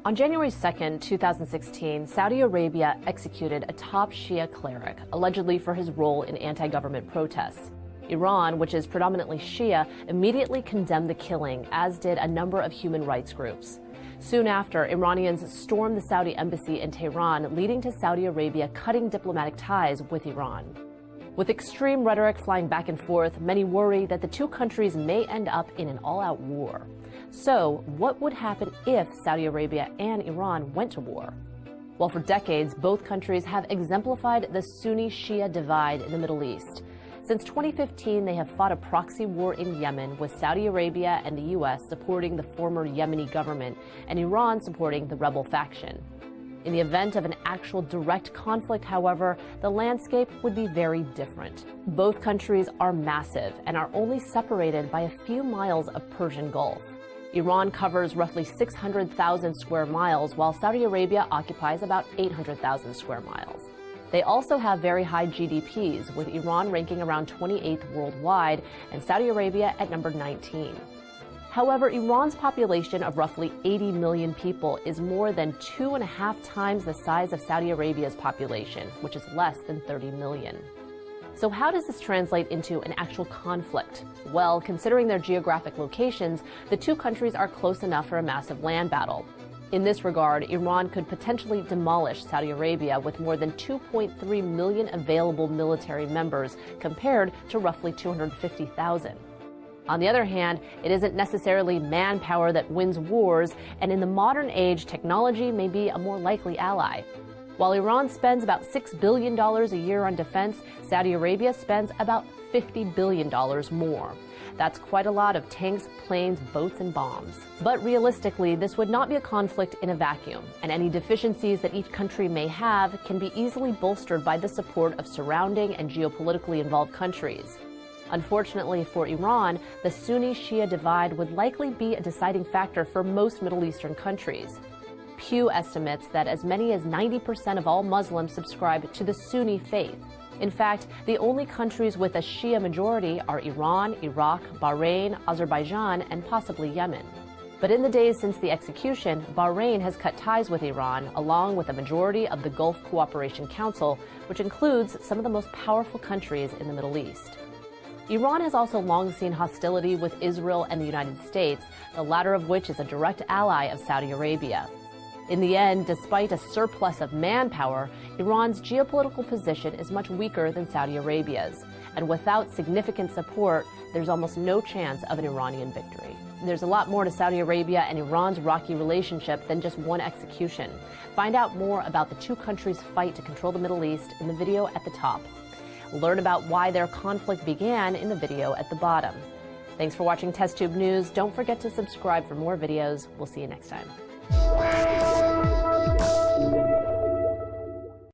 On January 2, 2016, Saudi Arabia executed a top Shia cleric, allegedly for his role in anti-government protests. Iran, which is predominantly Shia, immediately condemned the killing, as did a number of human rights groups. Soon after, Iranians stormed the Saudi embassy in Tehran, leading to Saudi Arabia cutting diplomatic ties with Iran. With extreme rhetoric flying back and forth, many worry that the two countries may end up in an all-out war. So, what would happen if Saudi Arabia and Iran went to war? Well, for decades, both countries have exemplified the Sunni-Shia divide in the Middle East. Since 2015, they have fought a proxy war in Yemen, with Saudi Arabia and the U.S. supporting the former Yemeni government and Iran supporting the rebel faction. In the event of an actual direct conflict, however, the landscape would be very different. Both countries are massive and are only separated by a few miles of Persian Gulf. Iran covers roughly 600,000 square miles, while Saudi Arabia occupies about 800,000 square miles. They also have very high GDPs, with Iran ranking around 28th worldwide and Saudi Arabia at number 19. However, Iran's population of roughly 80 million people is more than 2.5 times the size of Saudi Arabia's population, which is less than 30 million. So how does this translate into an actual conflict? Well, considering their geographic locations, the two countries are close enough for a massive land battle. In this regard, Iran could potentially demolish Saudi Arabia with more than 2.3 million available military members, compared to roughly 250,000. On the other hand, it isn't necessarily manpower that wins wars, and in the modern age, technology may be a more likely ally. While Iran spends about $6 billion a year on defense, Saudi Arabia spends about $50 billion more. That's quite a lot of tanks, planes, boats, and bombs. But realistically, this would not be a conflict in a vacuum, and any deficiencies that each country may have can be easily bolstered by the support of surrounding and geopolitically involved countries. Unfortunately for Iran, the Sunni-Shia divide would likely be a deciding factor for most Middle Eastern countries. Pew estimates that as many as 90% of all Muslims subscribe to the Sunni faith. In fact, the only countries with a Shia majority are Iran, Iraq, Bahrain, Azerbaijan, and possibly Yemen. But in the days since the execution, Bahrain has cut ties with Iran, along with a majority of the Gulf Cooperation Council, which includes some of the most powerful countries in the Middle East. Iran has also long seen hostility with Israel and the United States, the latter of which is a direct ally of Saudi Arabia. In the end, despite a surplus of manpower, Iran's geopolitical position is much weaker than Saudi Arabia's, and without significant support, there's almost no chance of an Iranian victory. There's a lot more to Saudi Arabia and Iran's rocky relationship than just one execution. Find out more about the two countries' fight to control the Middle East in the video at the top. Learn about why their conflict began in the video at the bottom. Thanks for watching TestTube News. Don't forget to subscribe for more videos. We'll see you next time.